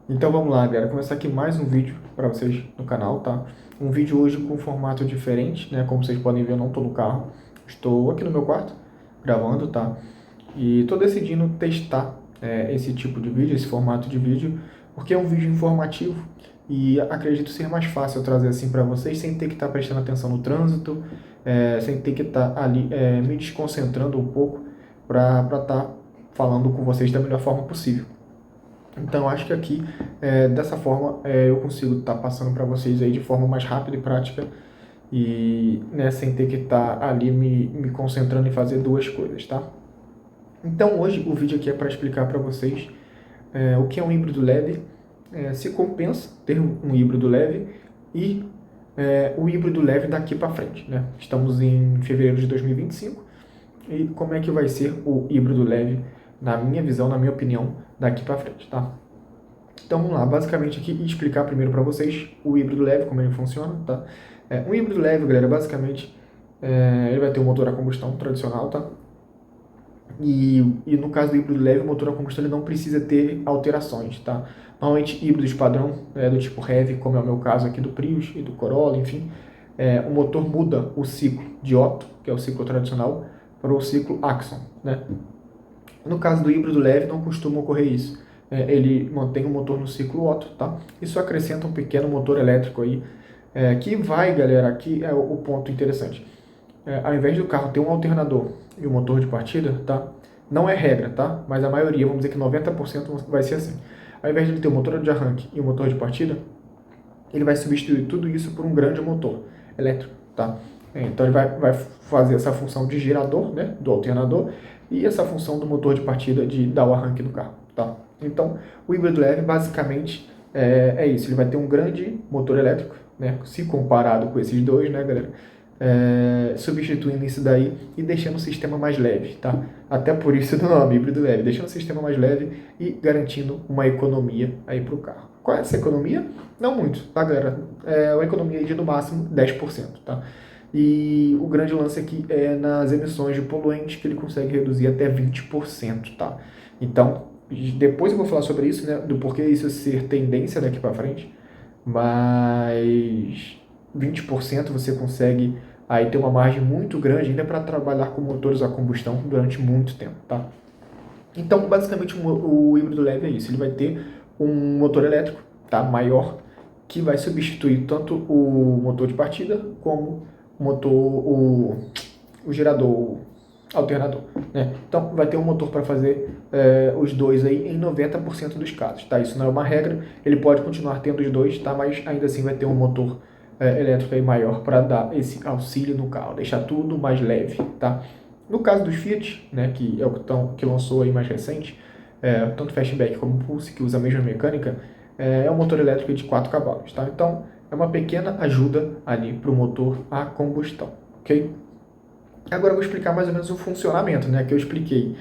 Então vamos lá, galera, começar aqui mais um vídeo para vocês no canal, tá? Um vídeo hoje com um formato diferente, né? Como vocês podem ver, eu não estou no carro, estou aqui no meu quarto gravando, tá? E estou decidindo testar esse tipo de vídeo, esse formato de vídeo, porque é um vídeo informativo e acredito ser mais fácil eu trazer assim para vocês sem ter que estar prestando atenção no trânsito, sem ter que estar ali me desconcentrando um pouco para estar falando com vocês da melhor forma possível. Então, acho que aqui, dessa forma, eu consigo estar passando para vocês aí de forma mais rápida e prática e né, sem ter que estar ali me concentrando em fazer duas coisas, tá? Então, hoje o vídeo aqui é para explicar para vocês o que é um híbrido leve, se compensa ter um híbrido leve e o híbrido leve daqui para frente, né? Estamos em fevereiro de 2025 e como é que vai ser o híbrido leve, na minha visão, na minha opinião, daqui para frente, tá? Então vamos lá, basicamente aqui explicar primeiro para vocês o híbrido leve, como ele funciona, tá? Um híbrido leve, galera, basicamente ele vai ter um motor a combustão tradicional, tá? E no caso do híbrido leve, o motor a combustão ele não precisa ter alterações, tá? Normalmente híbridos padrão, do tipo heavy, como é o meu caso aqui do Prius e do Corolla, enfim, o motor muda o ciclo de Otto, que é o ciclo tradicional, para o ciclo Axon, né? No caso do híbrido leve, não costuma ocorrer isso. Ele mantém o motor no ciclo Otto, tá? Isso acrescenta um pequeno motor elétrico aí, que vai, galera, aqui é o ponto interessante. Ao invés do carro ter um alternador e um motor de partida, tá? Não é regra, tá? Mas a maioria, vamos dizer que 90% vai ser assim. Ao invés de ele ter um motor de arranque e um motor de partida, ele vai substituir tudo isso por um grande motor elétrico, tá? Então ele vai fazer essa função de gerador, né, do alternador, e essa função do motor de partida de dar o arranque do carro, tá? Então o híbrido leve basicamente isso, ele vai ter um grande motor elétrico, né, se comparado com esses dois, né, galera? Substituindo isso daí e deixando o sistema mais leve, tá? Até por isso do nome, híbrido leve, deixando o sistema mais leve e garantindo uma economia aí para o carro. Qual é essa economia? Não muito, tá, galera? É uma economia de no máximo 10%, tá? E o grande lance aqui é nas emissões de poluentes, que ele consegue reduzir até 20%, tá? Então, depois eu vou falar sobre isso, né, do porquê isso ser tendência daqui para frente, mas 20% você consegue aí ter uma margem muito grande ainda para trabalhar com motores a combustão durante muito tempo, tá? Então, basicamente, o híbrido leve é isso. Ele vai ter um motor elétrico, tá, maior, que vai substituir tanto o motor de partida como o gerador, o alternador, né? Então, vai ter um motor para fazer os dois aí em 90% dos casos, tá? Isso não é uma regra, ele pode continuar tendo os dois, tá? Mas ainda assim vai ter um motor elétrico aí maior para dar esse auxílio no carro, deixar tudo mais leve, tá? No caso dos Fiat, né, que é o que lançou aí mais recente, tanto Fastback como Pulse, que usa a mesma mecânica, é um motor elétrico de 4 cavalos, tá? Então, é uma pequena ajuda ali para o motor a combustão, ok? Agora eu vou explicar mais ou menos o funcionamento, né, que eu expliquei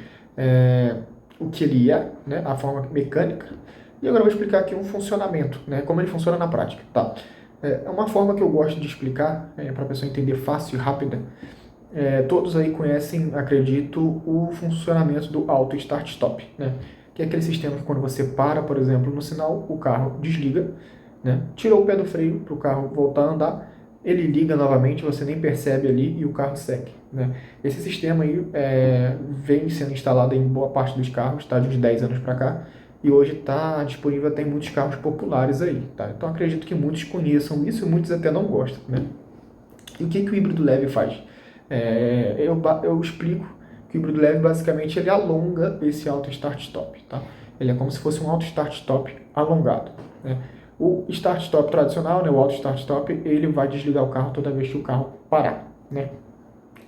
o que ele é, né, a forma mecânica, e agora eu vou explicar aqui um funcionamento, né, como ele funciona na prática, tá? É uma forma que eu gosto de explicar, para a pessoa entender fácil e rápida. Todos aí conhecem, acredito, o funcionamento do auto start stop, né? Que é aquele sistema que quando você para, por exemplo, no sinal, o carro desliga, né? Tirou o pé do freio para o carro voltar a andar, ele liga novamente, você nem percebe ali e o carro segue, né? Esse sistema aí vem sendo instalado em boa parte dos carros, tá? De uns 10 anos para cá, e hoje está disponível até em muitos carros populares aí, tá? Então acredito que muitos conheçam isso e muitos até não gostam, né? E o que o híbrido leve faz? Eu explico que o híbrido leve basicamente ele alonga esse auto start stop, tá? Ele é como se fosse um auto start stop alongado, né? O start stop tradicional, né, o auto start stop, ele vai desligar o carro toda vez que o carro parar, né?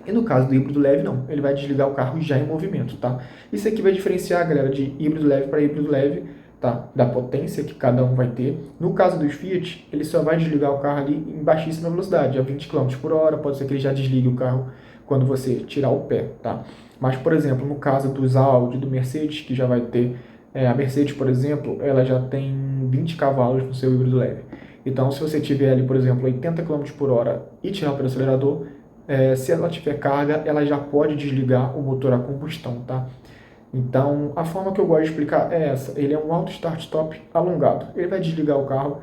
E no caso do híbrido leve, não. Ele vai desligar o carro já em movimento, tá? Isso aqui vai diferenciar, galera, de híbrido leve para híbrido leve, tá? Da potência que cada um vai ter. No caso dos Fiat, ele só vai desligar o carro ali em baixíssima velocidade, a 20 km por hora. Pode ser que ele já desligue o carro quando você tirar o pé, tá? Mas, por exemplo, no caso dos Audi, do Mercedes, que já vai ter... a Mercedes, por exemplo, ela já tem 20 cavalos no seu híbrido leve. Então, se você tiver ali, por exemplo, 80 km por hora e tirar o pé do acelerador, se ela tiver carga, ela já pode desligar o motor a combustão, tá? Então, a forma que eu gosto de explicar é essa. Ele é um auto start-stop alongado. Ele vai desligar o carro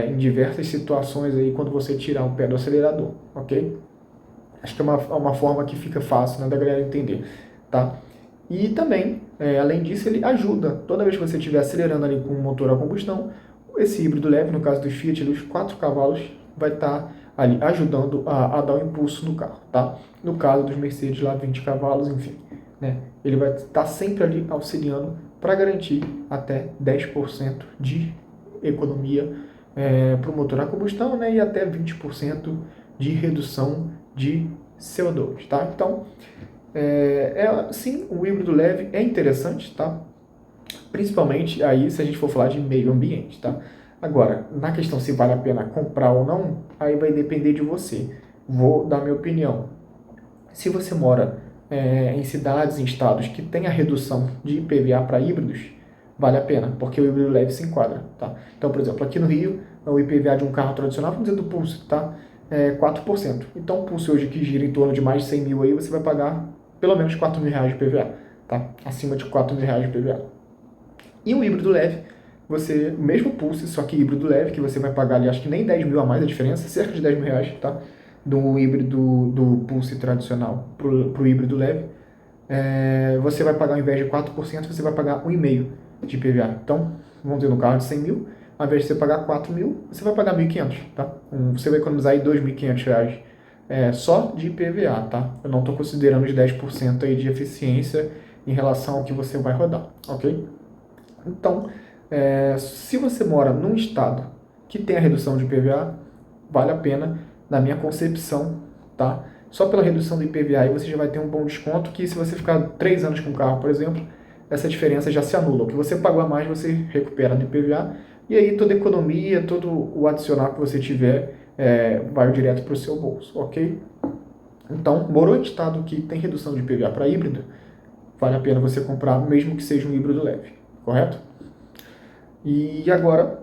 em diversas situações aí quando você tirar o pé do acelerador, ok? Acho que é uma forma que fica fácil, né, da galera entender, tá? E também, além disso, ele ajuda. Toda vez que você estiver acelerando ali com o motor a combustão, esse híbrido leve, no caso do Fiat, ali, os 4 cavalos, vai estar ali ajudando a dar o impulso no carro, tá? No caso dos Mercedes, lá 20 cavalos, enfim, né? Ele vai estar sempre ali auxiliando para garantir até 10% de economia para o motor a combustão, né? E até 20% de redução de CO2, tá? Então, sim, o híbrido leve é interessante, tá? Principalmente aí se a gente for falar de meio ambiente, tá? Agora, na questão se vale a pena comprar ou não, aí vai depender de você. Vou dar minha opinião. Se você mora em cidades, em estados que tem a redução de IPVA para híbridos, vale a pena, porque o híbrido leve se enquadra, tá? Então, por exemplo, aqui no Rio, o IPVA de um carro tradicional, vamos dizer do Pulse, tá? 4%. Então, o Pulse hoje que gira em torno de mais de 100 mil aí, você vai pagar pelo menos 4 mil reais de IPVA, tá? Acima de 4 mil reais de IPVA. E o híbrido leve, você, mesmo Pulse, só que híbrido leve, que você vai pagar ali, acho que nem 10 mil a mais a diferença, cerca de 10 mil reais, tá? Do híbrido do Pulse tradicional pro híbrido leve. Você vai pagar, ao invés de 4%, você vai pagar 1,5% de IPVA. Então, vamos dizer, no carro de 100 mil, ao invés de você pagar 4 mil, você vai pagar 1.500, tá? Você vai economizar aí 2.500 reais só de IPVA, tá? Eu não estou considerando os 10% aí de eficiência em relação ao que você vai rodar, ok? Então, se você mora num estado que tem a redução de IPVA, vale a pena, na minha concepção, tá? Só pela redução do IPVA aí você já vai ter um bom desconto, que se você ficar 3 anos com o carro, por exemplo, essa diferença já se anula. O que você pagou a mais, você recupera do IPVA, e aí toda a economia, todo o adicional que você tiver, vai direto para o seu bolso, ok? Então, morou em estado que tem redução de IPVA para híbrido, vale a pena você comprar, mesmo que seja um híbrido leve, correto? E agora,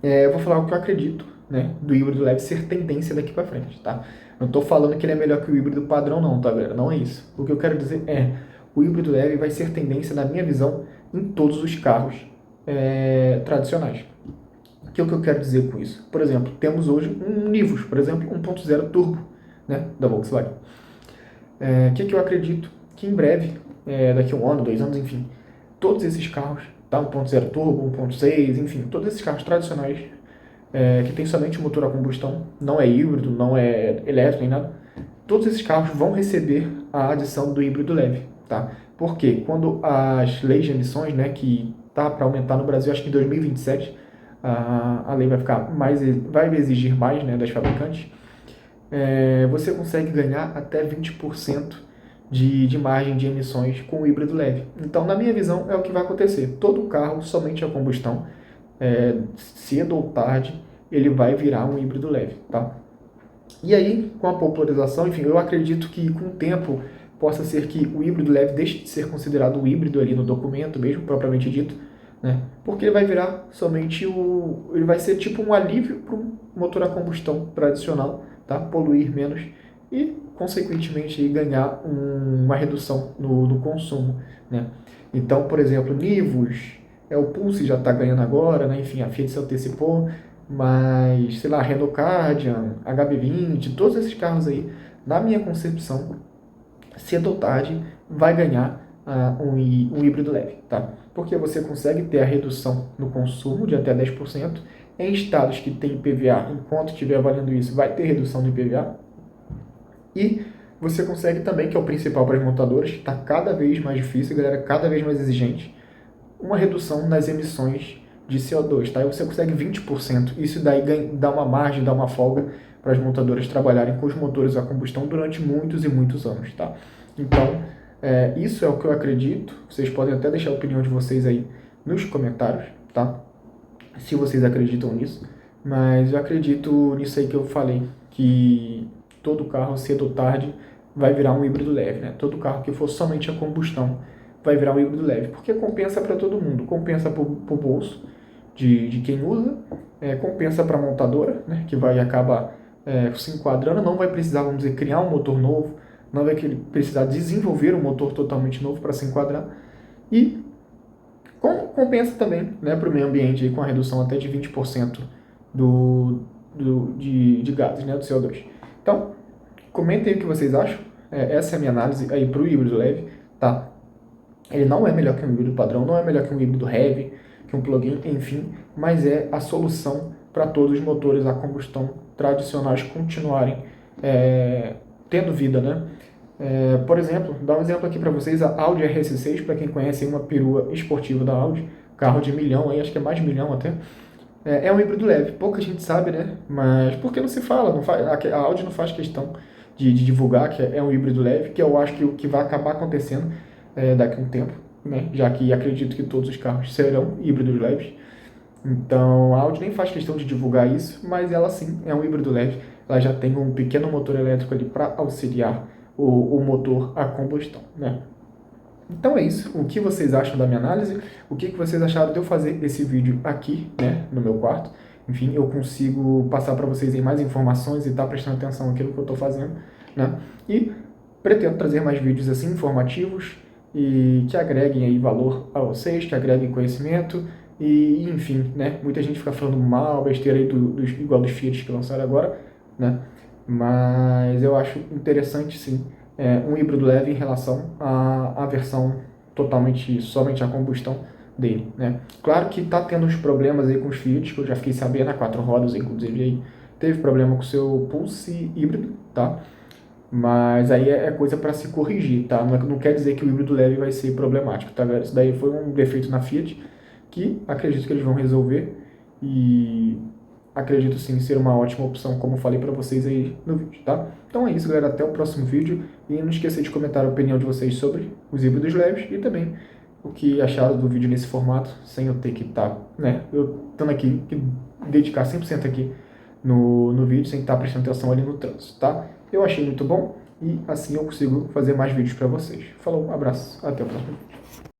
eu vou falar o que eu acredito, né, do híbrido leve ser tendência daqui para frente, tá? Não estou falando que ele é melhor que o híbrido padrão não, tá, galera? Não é isso. O que eu quero dizer é, o híbrido leve vai ser tendência, na minha visão, em todos os carros tradicionais. O que eu quero dizer com isso? Por exemplo, temos hoje um Nivus, por exemplo, 1.0 turbo, né, da Volkswagen. O que eu acredito? Que em breve, daqui a 1 ano, 2 anos, enfim, todos esses carros, tá? 1.0 turbo, 1.6, enfim, todos esses carros tradicionais que tem somente motor a combustão, não é híbrido, não é elétrico nem nada, todos esses carros vão receber a adição do híbrido leve, tá? Porque quando as leis de emissões, né, que tá para aumentar no Brasil, acho que em 2027, a lei vai ficar mais, vai exigir mais, né, das fabricantes, você consegue ganhar até 20% de margem de emissões com o híbrido leve. Então, na minha visão, é o que vai acontecer. Todo carro somente a combustão, cedo ou tarde, ele vai virar um híbrido leve, tá? E aí, com a popularização, enfim, eu acredito que com o tempo possa ser que o híbrido leve deixe de ser considerado o híbrido ali no documento mesmo, propriamente dito, né? Porque ele vai virar somente ele vai ser tipo um alívio para o motor a combustão tradicional, tá? Poluir menos e, consequentemente, ganhar uma redução no consumo, né? Então, por exemplo, Nivus, o Pulse já está ganhando agora, né? Enfim, a Fiat se antecipou, mas, sei lá, Renault Kardian, HB20, todos esses carros aí, na minha concepção, cedo ou tarde, vai ganhar um híbrido leve, tá? Porque você consegue ter a redução no consumo de até 10%. Em estados que tem IPVA, enquanto estiver avaliando isso, vai ter redução do IPVA. E você consegue também, que é o principal para as montadoras, que está cada vez mais difícil, galera, cada vez mais exigente, uma redução nas emissões de CO2, tá? E você consegue 20%. Isso daí dá uma margem, dá uma folga para as montadoras trabalharem com os motores a combustão durante muitos e muitos anos, tá? Então, isso é o que eu acredito. Vocês podem até deixar a opinião de vocês aí nos comentários, tá? Se vocês acreditam nisso. Mas eu acredito nisso aí que eu falei, que todo carro, cedo ou tarde, vai virar um híbrido leve, né? Todo carro que for somente a combustão vai virar um híbrido leve, porque compensa para todo mundo, compensa para o bolso de quem usa, compensa para a montadora, né, que vai acabar se enquadrando, não vai precisar, vamos dizer, criar um motor novo, não vai precisar desenvolver um motor totalmente novo para se enquadrar, e compensa também, né, para o meio ambiente aí, com a redução até de 20% de gases, né, do CO2. Então, comentem aí o que vocês acham. Essa é a minha análise aí para o híbrido leve, tá? Ele não é melhor que um híbrido padrão, não é melhor que um híbrido heavy, que um plug-in, enfim, mas é a solução para todos os motores a combustão tradicionais continuarem tendo vida, né? Por exemplo, dá um exemplo aqui para vocês, a Audi RS6, para quem conhece, é uma perua esportiva da Audi, carro de milhão, aí, acho que é mais de milhão até, é um híbrido leve. Pouca gente sabe, né? Mas por que não se fala? Não faz, a Audi não faz questão de divulgar que é um híbrido leve, que eu acho que o que vai acabar acontecendo daqui a um tempo, né? Já que acredito que todos os carros serão híbridos leves. Então, a Audi nem faz questão de divulgar isso, mas ela sim é um híbrido leve. Ela já tem um pequeno motor elétrico ali para auxiliar o motor a combustão, né? Então é isso. O que vocês acham da minha análise? O que vocês acharam de eu fazer esse vídeo aqui, né, no meu quarto? Enfim, eu consigo passar para vocês aí mais informações e estar prestando atenção naquilo que eu estou fazendo, né? E pretendo trazer mais vídeos assim, informativos, e que agreguem aí valor a vocês, que agreguem conhecimento, e enfim, né? Muita gente fica falando mal, besteira aí igual dos Fiat que lançaram agora, né? Mas eu acho interessante sim um híbrido leve em relação à versão totalmente, somente a combustão dele, né? Claro que tá tendo uns problemas aí com os Fiat, que eu já fiquei sabendo, a 4 rodas, inclusive, aí teve problema com o seu Pulse híbrido, tá? Mas aí é coisa para se corrigir, tá? Não quer dizer que o híbrido leve vai ser problemático, tá, galera? Isso daí foi um defeito na Fiat, que acredito que eles vão resolver, e acredito sim ser uma ótima opção, como falei para vocês aí no vídeo, tá? Então é isso, galera, até o próximo vídeo, e não esqueça de comentar a opinião de vocês sobre os híbridos leves, e também o que acharam do vídeo nesse formato, sem eu ter que estar, né, eu estando aqui, que dedicar 100% aqui no vídeo, sem estar prestando atenção ali no trânsito, tá? Eu achei muito bom, e assim eu consigo fazer mais vídeos para vocês. Falou, um abraço, até o próximo vídeo.